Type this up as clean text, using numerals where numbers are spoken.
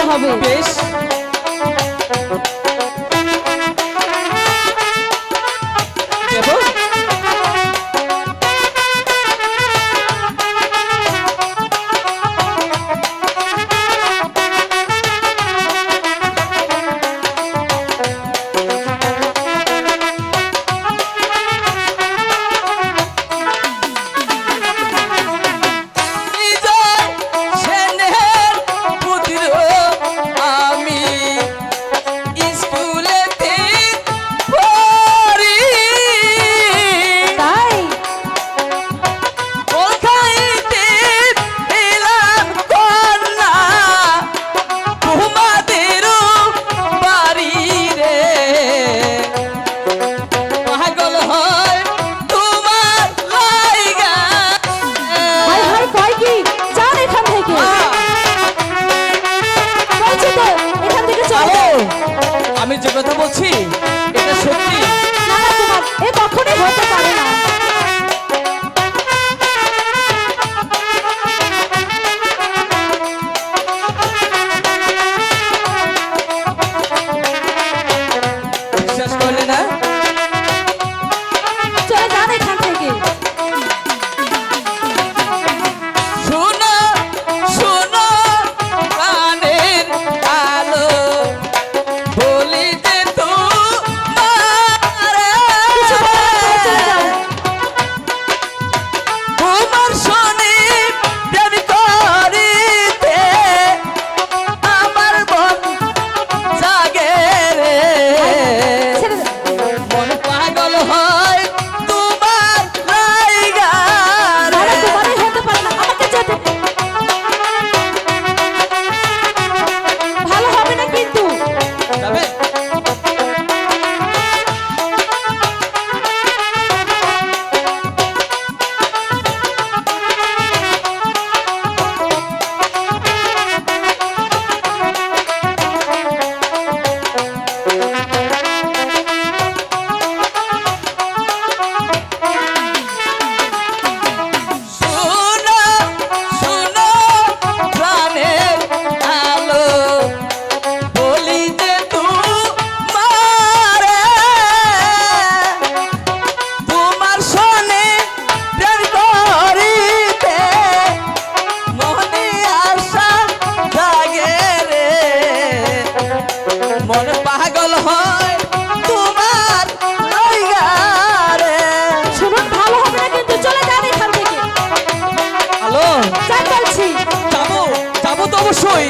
হবে। বেশ দেবো। আমি যে কথা বলছি এটা সত্যি না না তোমার এ কখনোই হতে পারে না। বিশ্বাস করলে না চলে যান এখান থেকে। শোনো শোনো প্রাণের আলো বলি যে তোমার শোনে প্রেম করিতে আমার মন জাগে রে মন পাগল হয় তোমার লাইগা রে। তোমারই হতে পারে না, আমাকে যেতে ভালো হবে না কিন্তু। যাবে শোনো শোনো প্রাণের আলো বলি যে তোমার শোনে প্রেম করিতে মনে আশা জাগে রে মন পাগল হয় তোমার লাইগা রে। শুনুন ভালো হবে না কিন্তু, চলে যান এখান থেকে। হ্যালো যান বলছি। যাবো যাবো তো অবশ্যই।